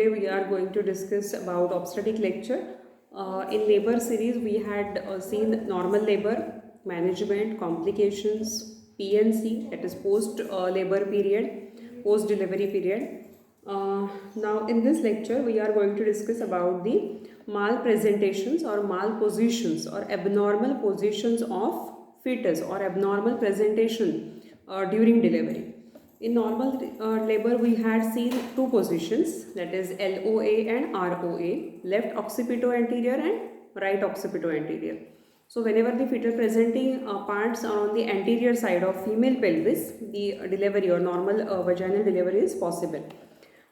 Today we are going to discuss about obstetric lecture. In labor series, we had seen normal labor, management, complications, PNC, that is post labor period, post delivery period. Now, in this lecture, we are going to discuss about the malpresentations or malpositions or abnormal positions of fetus or abnormal presentation during delivery. In normal labor, we had seen two positions, that is LOA and ROA, left occipito anterior and right occipito anterior. So whenever the fetal presenting parts are on the anterior side of female pelvis, the delivery or normal vaginal delivery is possible.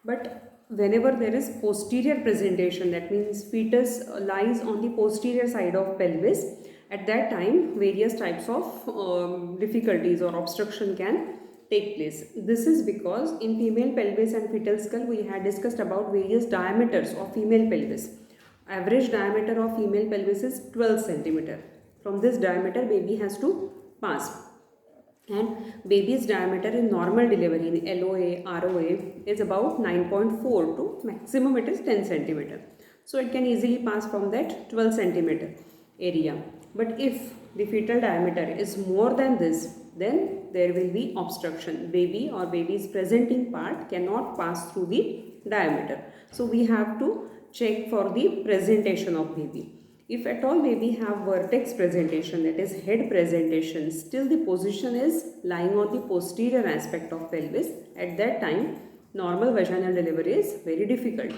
But whenever there is posterior presentation, that means fetus lies on the posterior side of pelvis, at that time various types of difficulties or obstruction can take place. This is because in female pelvis and fetal skull we had discussed about various diameters of female pelvis. Average diameter of female pelvis is 12 centimeter. From this diameter baby has to pass, and baby's diameter in normal delivery in LOA, ROA is about 9.4 to maximum it is 10 centimeter. So it can easily pass from that 12 centimeter area. But if the fetal diameter is more than this, then there will be obstruction. Baby or baby's presenting part cannot pass through the diameter. So we have to check for the presentation of baby. If at all baby have vertex presentation, that is head presentation, still the position is lying on the posterior aspect of pelvis, at that time normal vaginal delivery is very difficult.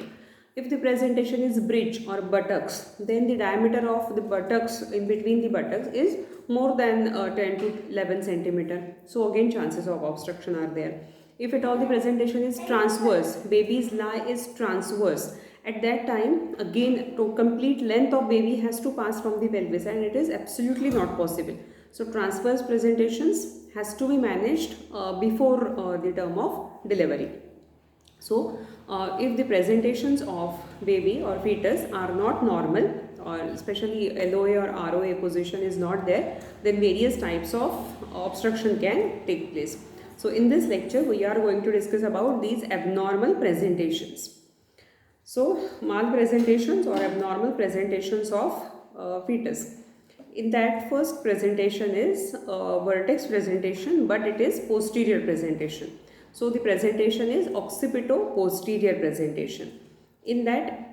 If the presentation is bridge or buttocks, then the diameter of the buttocks in between the buttocks is more than 10 to 11 centimeter. So again chances of obstruction are there. If at all the presentation is transverse, baby's lie is transverse, at that time again to complete length of baby has to pass from the pelvis, and it is absolutely not possible. So transverse presentations has to be managed before the term of delivery. So if the presentations of baby or fetus are not normal, or especially LOA or ROA position is not there, then various types of obstruction can take place. So in this lecture we are going to discuss about these abnormal presentations. So malpresentations or abnormal presentations of fetus. In that, first presentation is vertex presentation, but it is posterior presentation. So the presentation is occipito-posterior presentation. In that,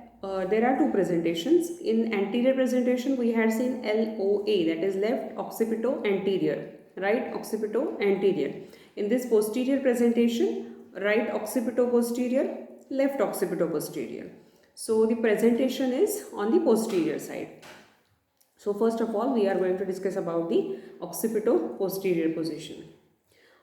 there are two presentations. In anterior presentation, we had seen LOA, that is left occipito-anterior, right occipito-anterior. In this posterior presentation, right occipito-posterior, left occipito-posterior. So the presentation is on the posterior side. So first of all, we are going to discuss about the occipito-posterior position.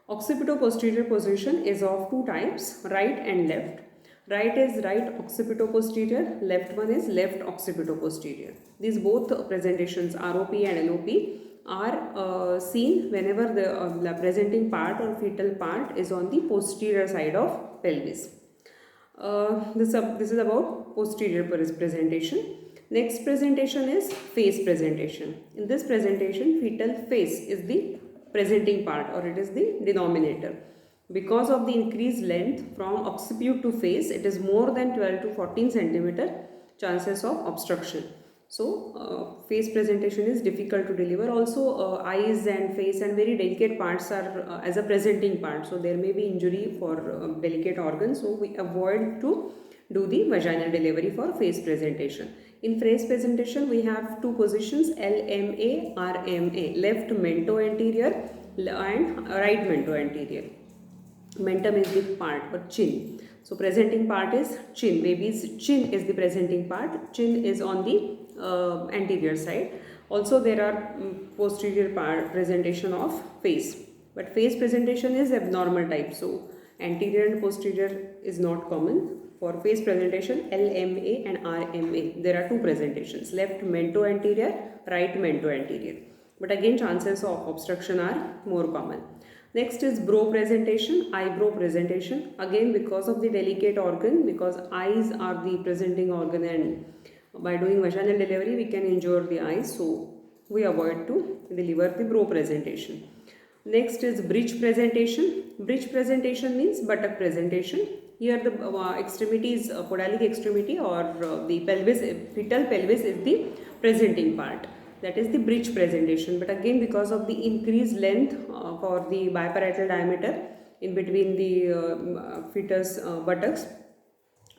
Occipito-posterior position is of two types, right and left. Right is right occipito-posterior, left one is left occipito-posterior. These both presentations, ROP and LOP, are seen whenever the presenting part or fetal part is on the posterior side of pelvis. This is about posterior presentation. Next presentation is face presentation. In this presentation, fetal face is the presenting part, or it is the denominator. Because of the increased length from occiput to face, it is more than 12 to 14 centimeter chances of obstruction. So face presentation is difficult to deliver. Also eyes and face and very delicate parts are as a presenting part. So there may be injury for delicate organs. So we avoid to do the vaginal delivery for face presentation. In face presentation we have two positions, LMA, RMA, left mento-anterior and right mento-anterior. Mentum is the part or chin. So presenting part is chin. Baby's chin is the presenting part. Chin is on the anterior side. Also there are posterior part presentation of face. But face presentation is abnormal type. So anterior and posterior is not common. For face presentation, LMA and RMA, there are two presentations, left mento-anterior, right mento-anterior. But again chances of obstruction are more common. Next is brow presentation, eyebrow presentation. Again because of the delicate organ, because eyes are the presenting organ, and by doing vaginal delivery we can injure the eyes, so we avoid to deliver the brow presentation. Next is bridge presentation. Bridge presentation means buttock presentation. Here the extremities, podalic extremity or the pelvis, fetal pelvis is the presenting part. That is the bridge presentation. But again, because of the increased length for the biparietal diameter in between the fetus buttocks,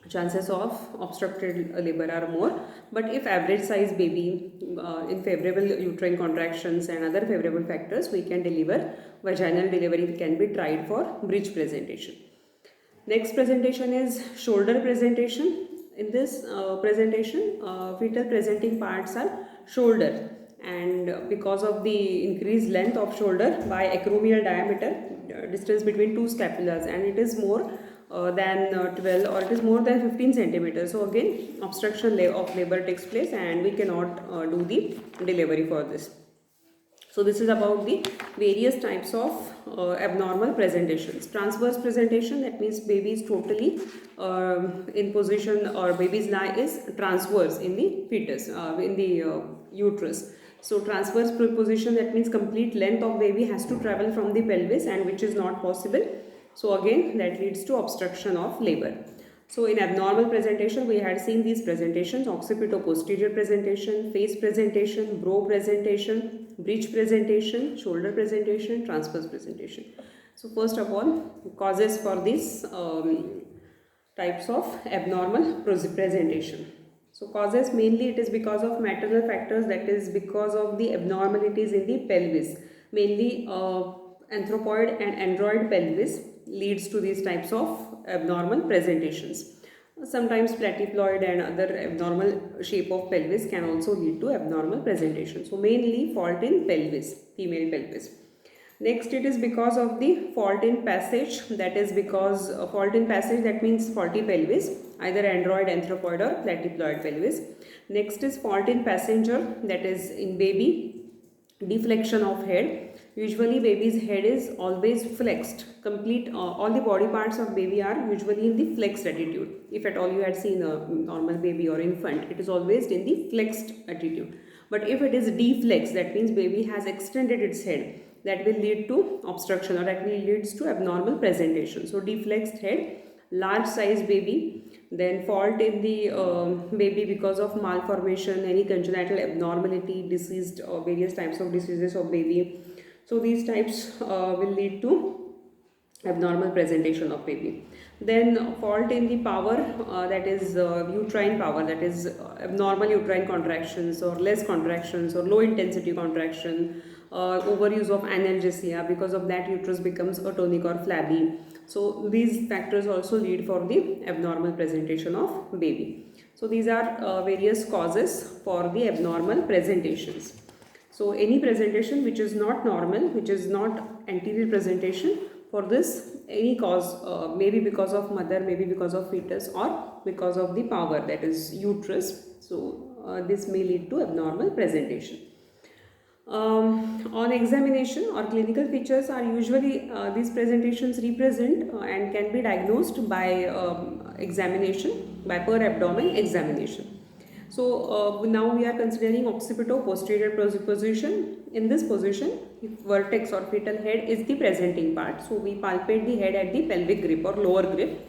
chances of obstructed labor are more. But if average size baby in favorable uterine contractions and other favorable factors, we can deliver, vaginal delivery can be tried for bridge presentation. Next presentation is shoulder presentation. In this presentation, fetal presenting parts are shoulder, and because of the increased length of shoulder by acromial diameter, distance between two scapulas, and it is more than 12 or it is more than 15 centimeters. So again, obstruction of labor takes place and we cannot do the delivery for this. So this is about the various types of abnormal presentations. Transverse presentation, that means baby is totally in position, or baby's lie is transverse in the fetus, in the uterus. So transverse position, that means complete length of baby has to travel from the pelvis, and which is not possible. So again, that leads to obstruction of labor. So in abnormal presentation, we had seen these presentations: occipito-posterior presentation, face presentation, brow presentation, bridge presentation, shoulder presentation, transverse presentation. So first of all, causes for these types of abnormal presentation. So causes, mainly it is because of maternal factors, that is because of the abnormalities in the pelvis. Mainly anthropoid and android pelvis leads to these types of abnormal presentations. Sometimes platyploid and other abnormal shape of pelvis can also lead to abnormal presentation. So mainly fault in pelvis, female pelvis. Next, it is because of the fault in passage, that is because fault in passage, that means faulty pelvis, either android, anthropoid or platyploid pelvis. Next is fault in passenger, that is in baby, deflection of head. Usually baby's head is always flexed. Complete all the body parts of baby are usually in the flexed attitude. If at all you had seen a normal baby or infant, it is always in the flexed attitude. But if it is deflexed, that means baby has extended its head, that will lead to obstruction, or actually leads to abnormal presentation. So deflexed head, large size baby, then fault in the baby because of malformation, any congenital abnormality, diseased or various types of diseases of baby. So these types will lead to abnormal presentation of baby. Then fault in the power, that is uterine power, that is abnormal uterine contractions or less contractions or low intensity contraction, overuse of analgesia, because of that uterus becomes atonic or flabby. So these factors also lead for the abnormal presentation of baby. So these are various causes for the abnormal presentations. So any presentation which is not normal, which is not anterior presentation, for this any cause, maybe because of mother, maybe because of fetus, or because of the power, that is uterus. So this may lead to abnormal presentation. On examination or clinical features are usually these presentations represent and can be diagnosed by examination, by per abdomen examination. So now we are considering occipito-posterior position. In this position, vertex or fetal head is the presenting part. So we palpate the head at the pelvic grip or lower grip,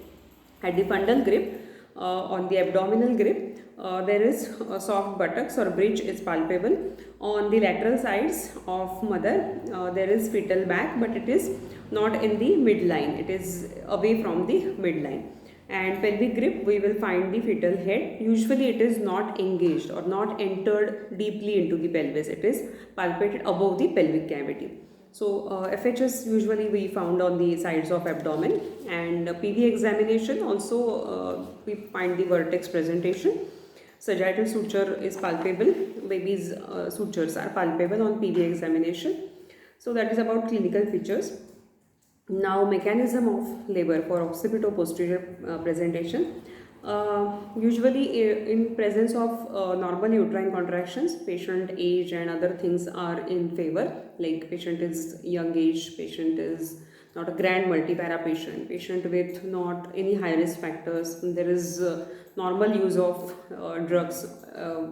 at the fundal grip, on the abdominal grip. There is a soft buttocks or bridge is palpable. On the lateral sides of mother, there is fetal back, but it is not in the midline. It is away from the midline. And pelvic grip, we will find the fetal head. Usually it is not engaged or not entered deeply into the pelvis. It is palpated above the pelvic cavity. So FHS usually we found on the sides of abdomen, and PV examination also we find the vertex presentation. Sagittal suture is palpable. Baby's sutures are palpable on PV examination. So that is about clinical features. Now mechanism of labor for occipito-posterior presentation. Usually in presence of normal uterine contractions, patient age and other things are in favor, like patient is young age, patient is not a grand multipara patient, patient with not any high risk factors, there is normal use of drugs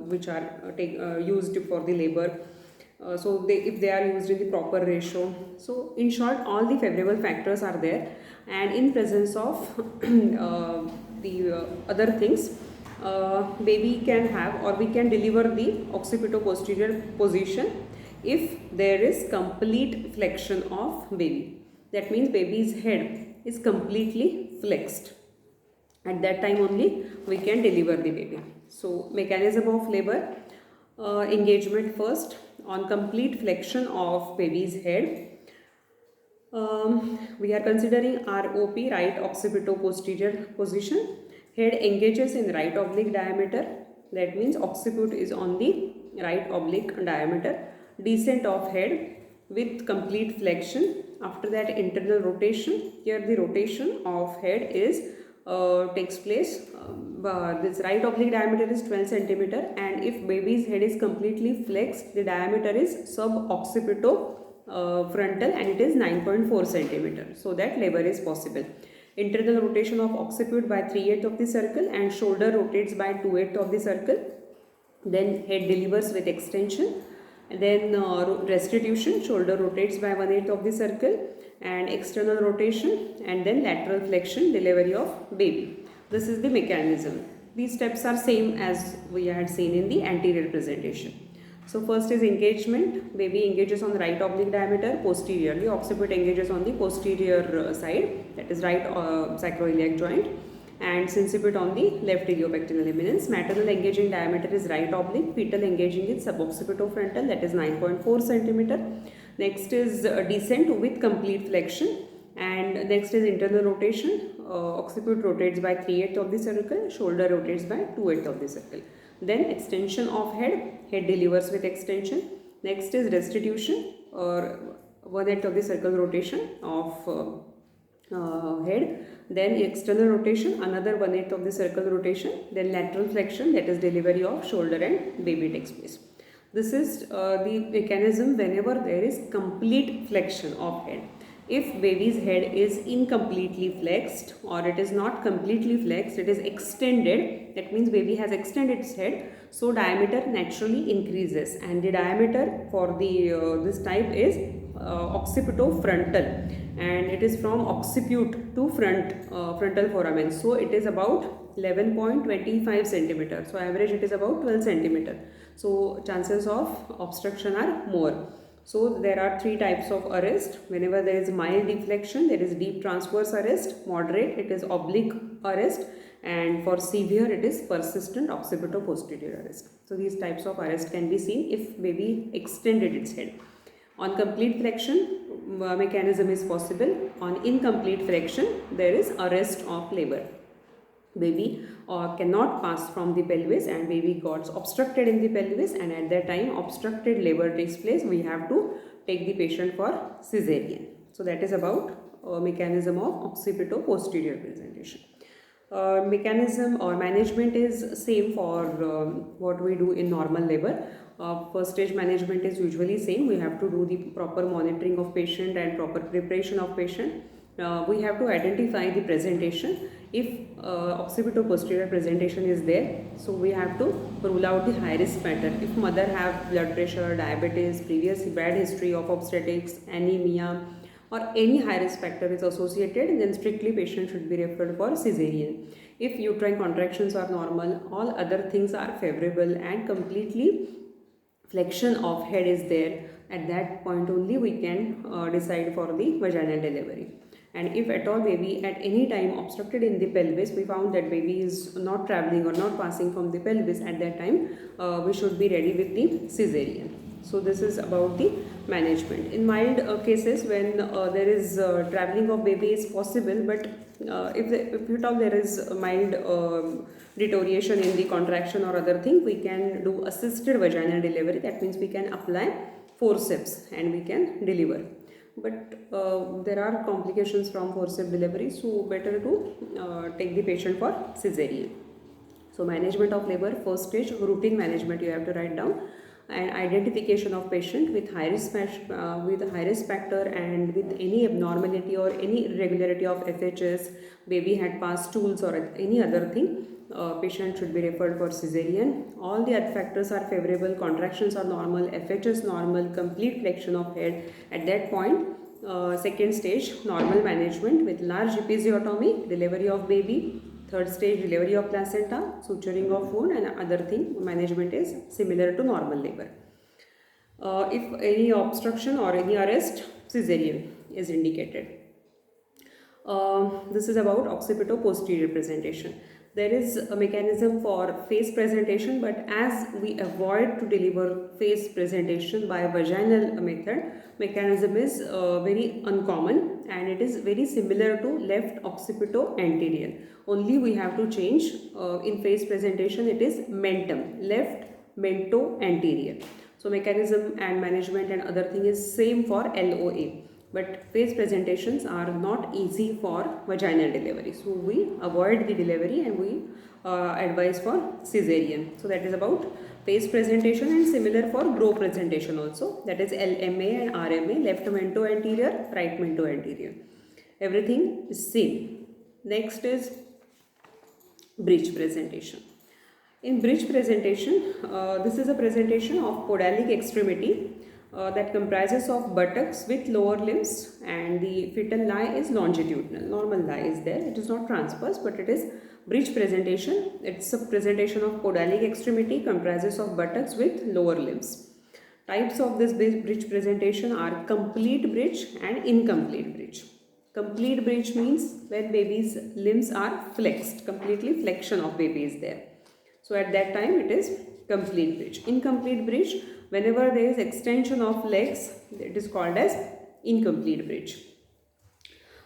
which are used for the labor. So if they are used in the proper ratio. So in short, all the favorable factors are there. and in presence of the other things, baby can have, or we can deliver the occipito-posterior position if there is complete flexion of baby. That means baby's head is completely flexed. At that time only we can deliver the baby. So mechanism of labor, engagement first. On complete flexion of baby's head, we are considering ROP, right occipito-posterior position. Head engages in right oblique diameter. That means occiput is on the right oblique diameter. Descent of head with complete flexion. After that, internal rotation. Here the rotation of head is takes place. This right oblique diameter is 12 centimeter, and if baby's head is completely flexed, the diameter is sub-occipito frontal, and it is 9.4 centimeter. So that labor is possible. Internal rotation of occiput by 3/8 of the circle, and shoulder rotates by 2/8 of the circle. Then head delivers with extension. And then restitution, shoulder rotates by 1/8 of the circle, and external rotation, and then lateral flexion, delivery of baby. This is the mechanism. These steps are same as we had seen in the anterior presentation. So first is engagement. Baby engages on the right oblique diameter posteriorly. Occiput engages on the posterior side, that is right sacroiliac joint, and sinciput on the left iliopectineal eminence. Maternal engaging diameter is right oblique. Fetal engaging is suboccipitofrontal, that is 9.4 centimeter. Next is descent with complete flexion, and next is internal rotation. Occiput rotates by 3/8 of the circle, shoulder rotates by 2/8 of the circle. Then extension of head, head delivers with extension. Next is restitution, or 1/8 of the circle rotation of head. Then external rotation, another 1/8 of the circle rotation. Then lateral flexion, that is delivery of shoulder and baby takes place. This is the mechanism whenever there is complete flexion of head. If baby's head is incompletely flexed, or it is not completely flexed, it is extended, that means baby has extended its head, so diameter naturally increases, and the diameter for the this type is occipitofrontal, and it is from occiput to frontal foramen, so it is about 11.25 centimeter. So average it is about 12 centimeter. So chances of obstruction are more. So there are three types of arrest. Whenever there is mild deflection, there is deep transverse arrest. Moderate, it is oblique arrest, and for severe, it is persistent occipito-posterior arrest. So these types of arrest can be seen if baby extended its head. On complete flexion, mechanism is possible. On incomplete flexion, there is arrest of labor. Baby cannot pass from the pelvis, and baby got obstructed in the pelvis, and at that time obstructed labor takes place. We have to take the patient for cesarean. So that is about mechanism of occipito-posterior presentation. Mechanism or management is same for what we do in normal labor. First stage management is usually same. We have to do the proper monitoring of patient and proper preparation of patient. We have to identify the presentation. If occipito-posterior presentation is there, so we have to rule out the high risk pattern. If mother have blood pressure, diabetes, previous bad history of obstetrics, anemia, or any high risk factor is associated, then strictly patient should be referred for cesarean. If uterine contractions are normal, all other things are favorable, and completely flexion of head is there, at that point only we can decide for the vaginal delivery. And if at all baby at any time obstructed in the pelvis, we found that baby is not traveling or not passing from the pelvis, at that time we should be ready with the cesarean. So this is about the management. In mild cases, when there is traveling of baby is possible, but if you talk there is mild deterioration in the contraction or other thing, we can do assisted vaginal delivery. That means we can apply forceps and we can deliver. But there are complications from forceps delivery, so better to take the patient for cesarean. So management of labor, first stage routine management you have to write down, and identification of patient with high risk factor and with any abnormality or any irregularity of FHS, baby had passed stools or any other thing, patient should be referred for cesarean. All the other factors are favorable, contractions are normal, FHS normal, complete flexion of head. At that point, Second stage, normal management with large episiotomy, delivery of baby. Third stage, delivery of placenta, suturing of wound, and other thing management is similar to normal labor. If any obstruction or any arrest, cesarean is indicated. This is about occipito-posterior presentation. There is a mechanism for face presentation, but as we avoid to deliver face presentation by a vaginal mechanism is very uncommon, and it is very similar to left occipito-anterior. Only we have to change in face presentation, it is mentum, left mento-anterior. So mechanism and management and other thing is same for LOA. But face presentations are not easy for vaginal delivery. So we avoid the delivery and we advise for cesarean. So that is about face presentation, and similar for Gros presentation also. That is LMA and RMA, left mento anterior, right mento anterior. Everything is same. Next is bridge presentation. In bridge presentation, this is a presentation of podalic extremity that comprises of buttocks with lower limbs, and the fetal lie is longitudinal. Normal lie is there. It is not transverse, but it is bridge presentation. It's a presentation of podalic extremity comprises of buttocks with lower limbs. Types of this bridge presentation are complete bridge and incomplete bridge. Complete bridge means when baby's limbs are flexed, completely flexion of baby is there. So at that time it is complete bridge. Incomplete bridge, whenever there is extension of legs, it is called as incomplete bridge.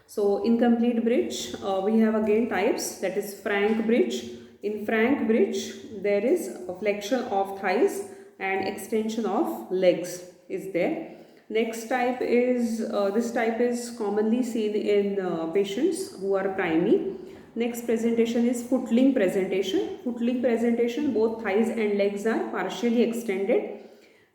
So incomplete bridge, we have again types, that is frank bridge. In frank bridge, there is a flexion of thighs and extension of legs is there. Next type is, this type is commonly seen in patients who are preemie. Next presentation is footling presentation. Footling presentation, both thighs and legs are partially extended,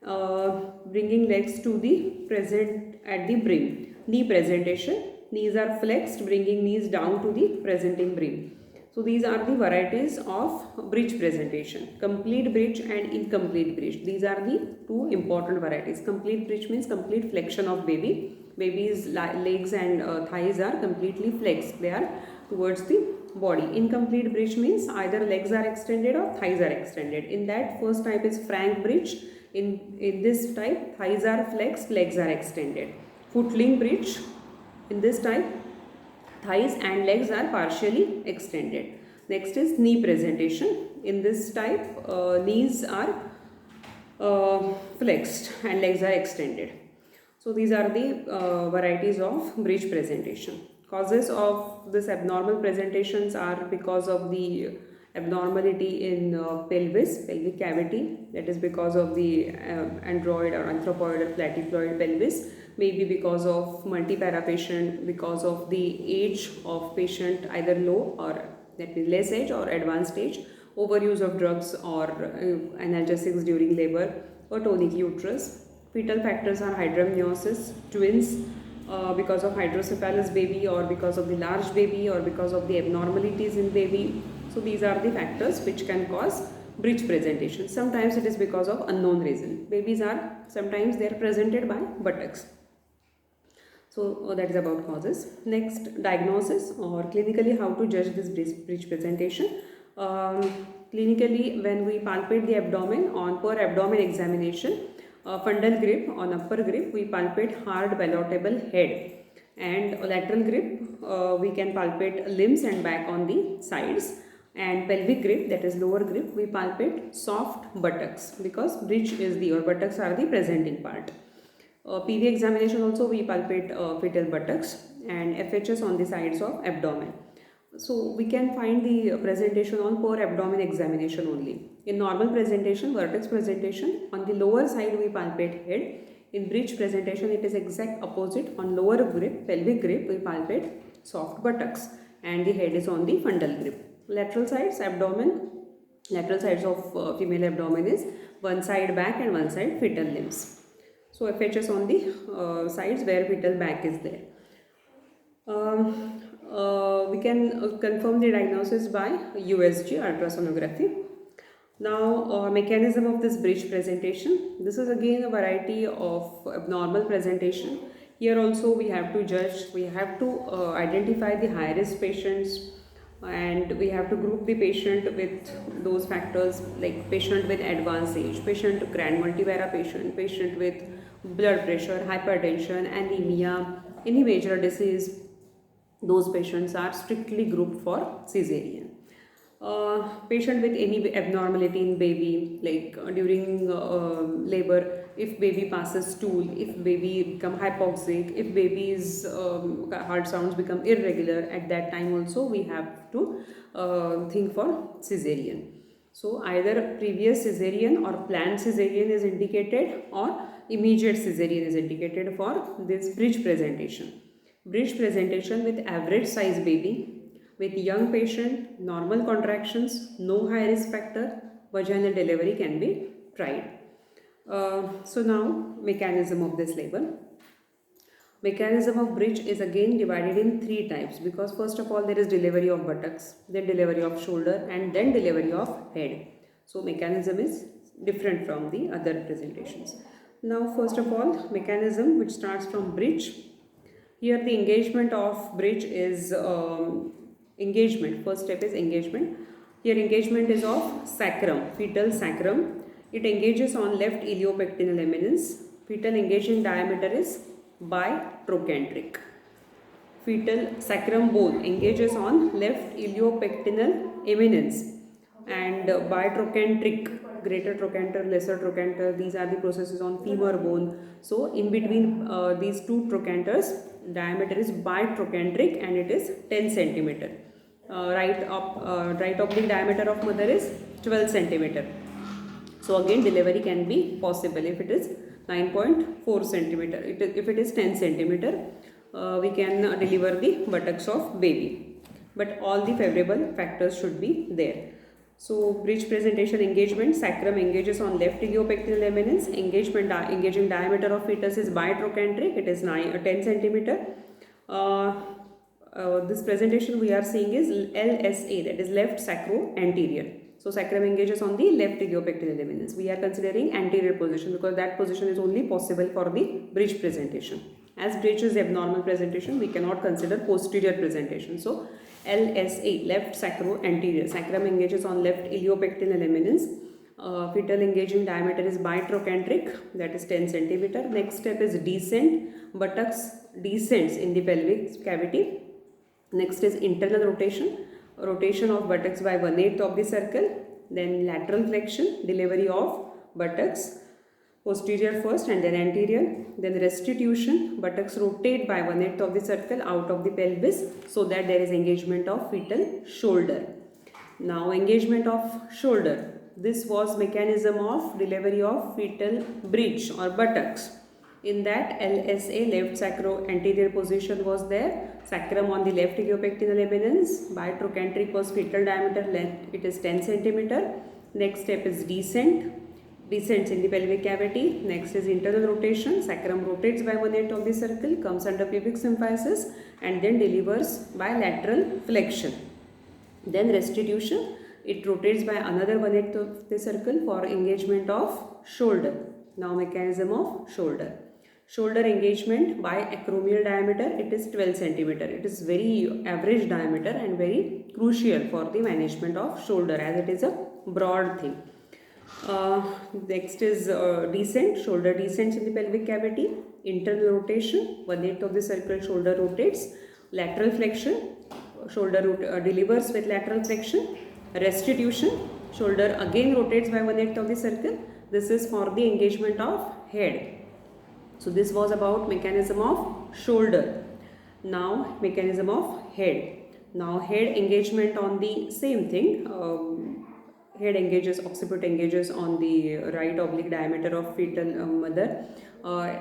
bringing legs to the present at the brim. Knee presentation, knees are flexed, bringing knees down to the presenting brim. So these are the varieties of bridge presentation, complete bridge and incomplete bridge. These are the two important varieties. Complete bridge means complete flexion of baby. Baby's legs and thighs are completely flexed. They are towards the body. Incomplete bridge means either legs are extended or thighs are extended. In that, first type is frank bridge. In this type, thighs are flexed, legs are extended. Footling bridge, in this type, thighs and legs are partially extended. Next is knee presentation. In this type, knees are flexed and legs are extended. So these are the varieties of bridge presentation. Causes of this abnormal presentations are because of the abnormality in pelvic cavity, that is because of the android or anthropoid or platyploid pelvis, maybe because of multipara patient, because of the age of patient, either low or that is less age or advanced age, overuse of drugs or analgesics during labor, or tonic uterus. Fetal factors are hydramniosis, twins, because of hydrocephalus baby, or because of the large baby, or because of the abnormalities in baby. So these are the factors which can cause bridge presentation. Sometimes it is because of unknown reason. Babies are, sometimes they are presented by buttocks. So that is about causes. Next, diagnosis or clinically how to judge this bridge presentation. Clinically, when we palpate the abdomen on per abdomen examination, fundal grip on upper grip, we palpate hard ballotable head, and lateral grip, we can palpate limbs and back on the sides, and pelvic grip, that is lower grip, we palpate soft buttocks, because bridge is the, or buttocks are the presenting part. PV examination also we palpate fetal buttocks, and FHS on the sides of abdomen. So we can find the presentation on per abdomen examination only. In normal presentation, vertex presentation, on the lower side we palpate head. In bridge presentation, it is exact opposite. On lower grip, pelvic grip, we palpate soft buttocks, and the head is on the fundal grip. Lateral sides, abdomen, lateral sides of female abdomen is one side back and one side fetal limbs. So FHS on the sides where fetal back is there. We can confirm the diagnosis by USG, ultrasonography. Now, mechanism of this bridge presentation. This is again a variety of abnormal presentation. Here also we have to judge, we have to identify the high risk patients, and we have to group the patient with those factors like patient with advanced age, patient grand multivara patient, patient with blood pressure, hypertension, anemia, any major disease. Those patients are strictly grouped for cesarean. Patient with any abnormality in baby, like during labor, if baby passes stool, if baby become hypoxic, if baby's heart sounds become irregular, at that time also we have to think for cesarean. So either previous cesarean or planned cesarean is indicated, or immediate cesarean is indicated for this bridge presentation. Bridge presentation with average size baby, with young patient, normal contractions, no high risk factor, vaginal delivery can be tried. So now mechanism of this labor. Mechanism of bridge is again divided in three types, because first of all there is delivery of buttocks, then delivery of shoulder, and then delivery of head. So mechanism is different from the other presentations. Now first of all, mechanism which starts from bridge. Here the engagement of bridge is engagement. First step is engagement. Here engagement is of sacrum, fetal sacrum. It engages on left iliopectineal eminence. Fetal engaging diameter is bitrochanteric. Fetal sacrum bone engages on left iliopectineal eminence, and bitrochanteric, greater trochanter, lesser trochanter, these are the processes on femur bone. So in between these two trochanters, diameter is bitrochanteric and it is 10 centimeter. Right oblique diameter of mother is 12 centimeter. So again delivery can be possible if it is 9.4 centimeter. If it is 10 centimeter, we can deliver the buttocks of baby. But all the favorable factors should be there. So bridge presentation engagement, sacrum engages on left iliopectineal eminence, engaging diameter of fetus is bitrochanteric, it is 10 centimeter. This presentation we are seeing is LSA, that is left sacro-anterior. So sacrum engages on the left iliopectineal eminence. We are considering anterior position because that position is only possible for the bridge presentation. As bridge is abnormal presentation, we cannot consider posterior presentation. So LSA, left sacro-anterior. Sacrum engages on left iliopectineal eminence. Fetal engaging diameter is bitrochanteric, that is 10 centimeter. Next step is descent. Buttocks descends in the pelvic cavity. Next is internal rotation. Rotation of buttocks by 1/8 of the circle. Then lateral flexion, delivery of buttocks. Posterior first and then anterior. Then restitution, buttocks rotate by 1/8 of the circle out of the pelvis so that there is engagement of fetal shoulder. Now engagement of shoulder. This was mechanism of delivery of fetal bridge or buttocks. In that LSA, left sacro-anterior position was there. Sacrum on the left iliopectineal eminence. Bitrochanteric was fetal diameter length. It is 10 centimeter. Next step is descent. Descends in the pelvic cavity. Next is internal rotation. Sacrum rotates by 1/8 of the circle, comes under pubic symphysis and then delivers by lateral flexion. Then restitution. It rotates by another 1/8 of the circle for engagement of shoulder. Now mechanism of shoulder. Shoulder engagement by acromial diameter, it is 12 centimeter. It is very average diameter and very crucial for the management of shoulder as it is a broad thing. Next is descent. Shoulder descends in the pelvic cavity. Internal rotation, 1/8 of the circle shoulder rotates. Lateral flexion, shoulder delivers with lateral flexion. Restitution, shoulder again rotates by 1/8 of the circle. This is for the engagement of head. So this was about mechanism of shoulder. Now mechanism of head. Now head engagement on the same thing. Head engages, occiput engages on the right oblique diameter of fetal mother.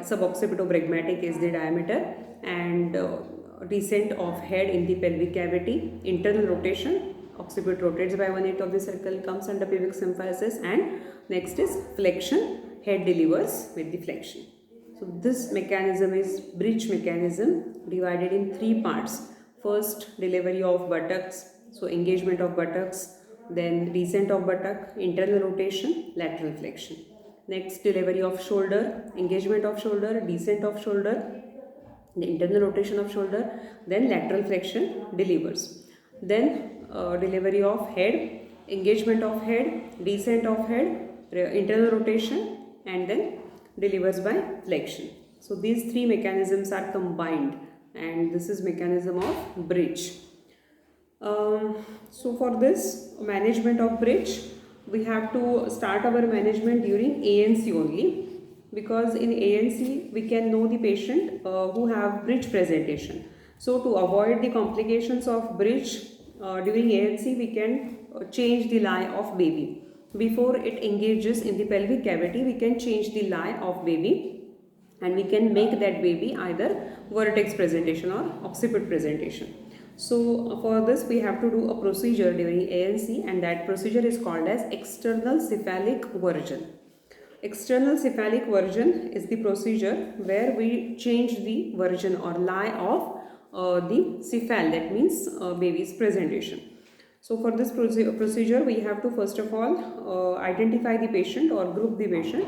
Suboccipitobregmatic is the diameter, and descent of head in the pelvic cavity. Internal rotation. Occiput rotates by 1/8 of the circle, comes under pubic symphysis, and next is flexion. Head delivers with the flexion. So this mechanism is bridge mechanism divided in three parts. First, delivery of buttocks, so engagement of buttocks, then descent of buttock, internal rotation, lateral flexion. Next, delivery of shoulder, engagement of shoulder, descent of shoulder, the internal rotation of shoulder, then lateral flexion, delivers. Then delivery of head, engagement of head, descent of head, internal rotation, and then delivers by flexion. So these three mechanisms are combined, and this is mechanism of bridge. So for this management of bridge, we have to start our management during ANC only, because in ANC we can know the patient who have bridge presentation. So to avoid the complications of bridge during ANC, we can change the lie of baby. Before it engages in the pelvic cavity, we can change the lie of baby, and we can make that baby either vertex presentation or occiput presentation. So for this we have to do a procedure during ANC, and that procedure is called as external cephalic version. External cephalic version is the procedure where we change the version or lie of the cephal, that means baby's presentation. So for this procedure we have to first of all identify the patient or group the patient.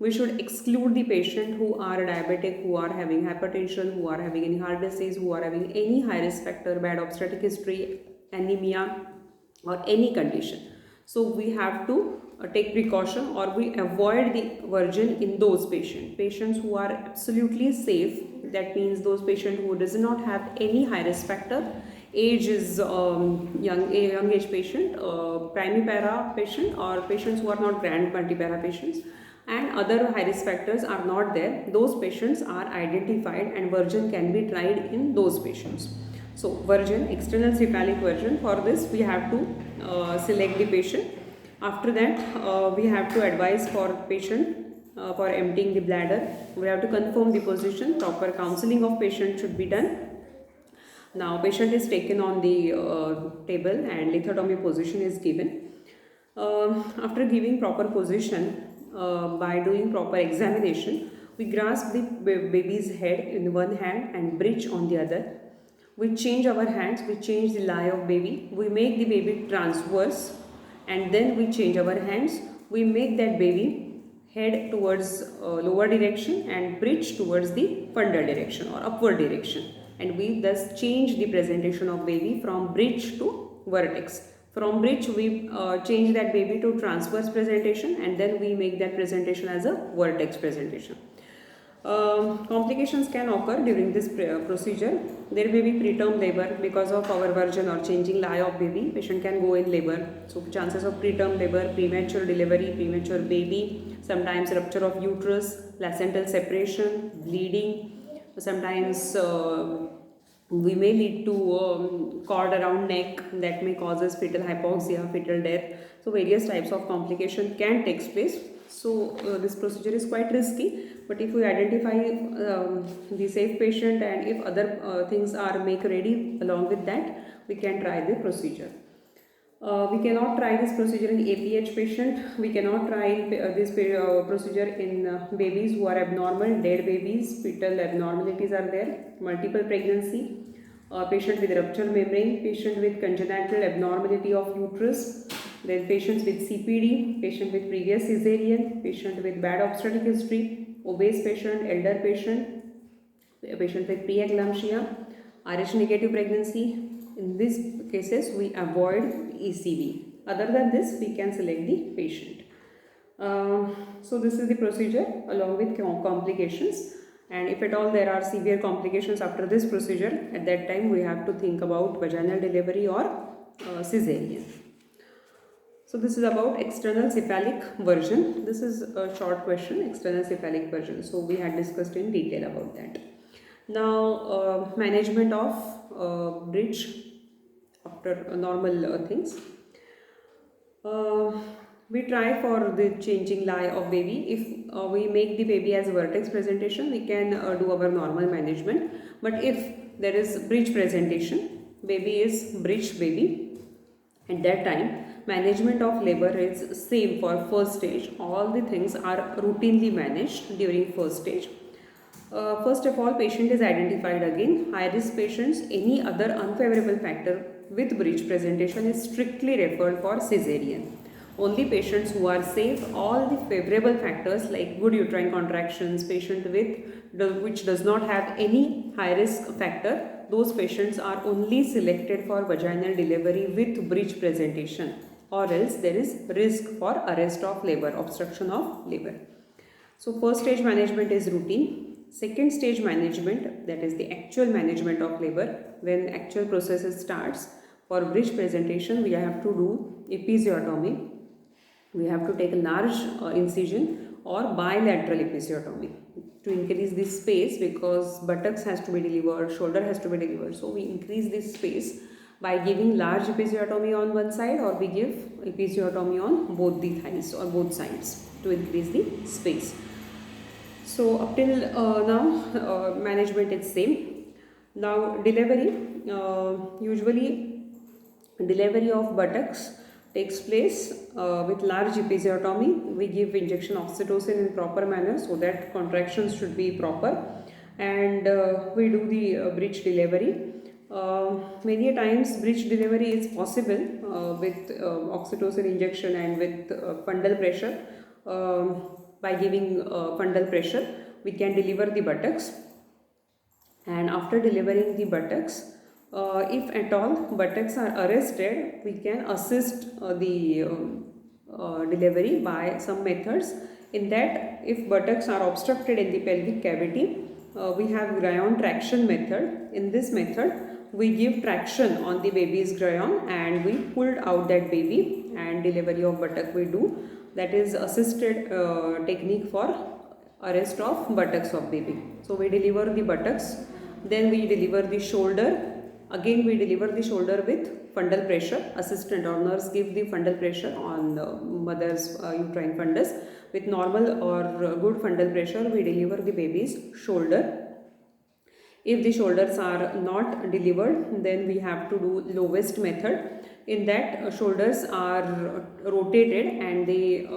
We should exclude the patient who are diabetic, who are having hypertension, who are having any heart disease, who are having any high risk factor, bad obstetric history, anemia, or any condition. So we have to take precaution, or we avoid the version in those patients who are absolutely safe. That means those patients who does not have any high risk factor. Age is young age patient, primipara patient, or patients who are not grand multipara patients, and other high risk factors are not there. Those patients are identified and version can be tried in those patients. So version, external cephalic version, for this we have to select the patient. After that we have to advise for patient for emptying the bladder. We have to confirm the position. Proper counseling of patient should be done. Now patient is taken on the table and lithotomy position is given. After giving proper position, by doing proper examination, we grasp the baby's head in one hand and bridge on the other. We change our hands, we change the lie of baby, we make the baby transverse, and then we change our hands, we make that baby head towards lower direction and bridge towards the fundal direction or upward direction, and we thus change the presentation of baby from bridge to vertex. From bridge we change that baby to transverse presentation, and then we make that presentation as a vertex presentation. Complications can occur during this procedure. There may be preterm labor because of our version or changing lie of baby. Patient can go in labor. So chances of preterm labor, premature delivery, premature baby, sometimes rupture of uterus, placental separation, bleeding. Sometimes we may lead to cord around neck that may causes fetal hypoxia, fetal death. So various types of complication can take place. So this procedure is quite risky, but if we identify the safe patient and if other things are make ready along with that, we can try the procedure. We cannot try this procedure in APH patient. We cannot try this procedure in babies who are abnormal, dead babies, fetal abnormalities are there, multiple pregnancy, patient with ruptured membrane, patient with congenital abnormality of uterus, then patients with CPD, patient with previous cesarean, patient with bad obstetric history, obese patient, elder patient, patient with preeclampsia, Rh negative pregnancy. In these cases, we avoid ECV. Other than this, we can select the patient. So this is the procedure along with complications, and if at all there are severe complications after this procedure, at that time we have to think about vaginal delivery or cesarean. So this is about external cephalic version. This is a short question, external cephalic version. So we had discussed in detail about that. Now management of bridge after normal things. We try for the changing lie of baby. If we make the baby as vertex presentation, we can do our normal management. But if there is bridge presentation, baby is bridge baby, at that time management of labor is same for first stage. All the things are routinely managed during first stage. First of all, patient is identified again. High risk patients, any other unfavorable factor with bridge presentation is strictly referred for cesarean. only patients who are safe, all the favorable factors like good uterine contractions, patient which does not have any high risk factor, those patients are only selected for vaginal delivery with breech presentation, or else there is risk for arrest of labor, obstruction of labor. So first stage management is routine. Second stage management, that is the actual management of labor, when actual processes starts. For breech presentation, we have to do episiotomy. We have to take a large incision or bilateral episiotomy to increase this space, because buttocks has to be delivered, shoulder has to be delivered. So we increase this space by giving large episiotomy on one side, or we give episiotomy on both the thighs or both sides to increase the space. So up till now management is same. Now delivery, usually delivery of buttocks takes place with large episiotomy. We give injection oxytocin in proper manner so that contractions should be proper, and we do the breech delivery. Many times breech delivery is possible with oxytocin injection and with fundal pressure. By giving fundal pressure, we can deliver the buttocks, and after delivering the buttocks, if at all buttocks are arrested, we can assist the delivery by some methods. In that, if buttocks are obstructed in the pelvic cavity, we have Gryon traction method. In this method, we give traction on the baby's Gryon and we pulled out that baby, and delivery of buttock we do. That is assisted technique for arrest of buttocks of baby. So we deliver the buttocks, then we deliver the shoulder. Again we deliver the shoulder with fundal pressure. Assistant or nurse give the fundal pressure on the mother's uterine fundus. With normal or good fundal pressure, we deliver the baby's shoulder. If the shoulders are not delivered, then we have to do lowest method. In that, shoulders are rotated and they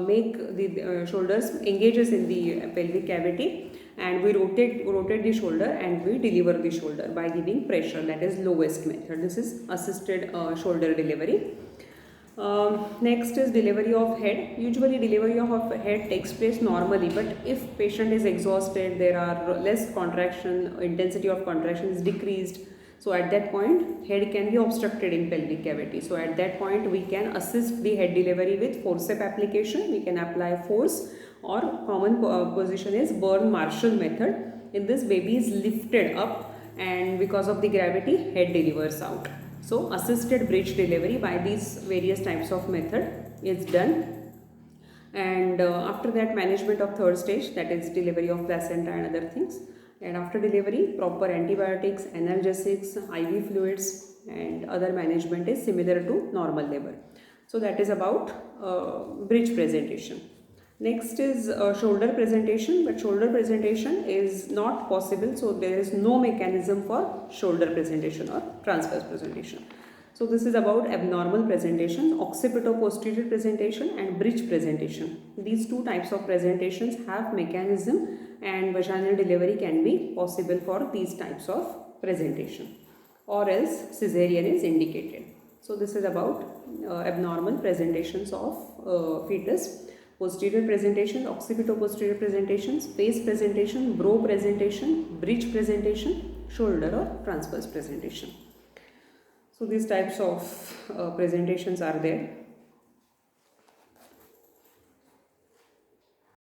make the shoulders engages in the pelvic cavity, and we rotate the shoulder and we deliver the shoulder by giving pressure. That is lowest method. This is assisted shoulder delivery. Next is delivery of head. Usually delivery of head takes place normally, but if patient is exhausted, there are less contraction, intensity of contraction is decreased. So at that point, head can be obstructed in pelvic cavity. So at that point, we can assist the head delivery with forceps application. We can apply force, or common position is Berne-Marshall method. In this, baby is lifted up and because of the gravity, head delivers out. So assisted breech delivery by these various types of method is done, and after that management of third stage, that is delivery of placenta and other things. And after delivery, proper antibiotics, analgesics, IV fluids and other management is similar to normal labor. So that is about breech presentation. Next is shoulder presentation, but shoulder presentation is not possible, so there is no mechanism for shoulder presentation or transverse presentation. So this is about abnormal presentation, occipito-posterior presentation and breech presentation. These two types of presentations have mechanism, and vaginal delivery can be possible for these types of presentation, or else cesarean is indicated. So this is about abnormal presentations of fetus. Posterior presentation, occipito-posterior presentations, face presentation, brow presentation, breech presentation, shoulder or transverse presentation. So these types of presentations are there.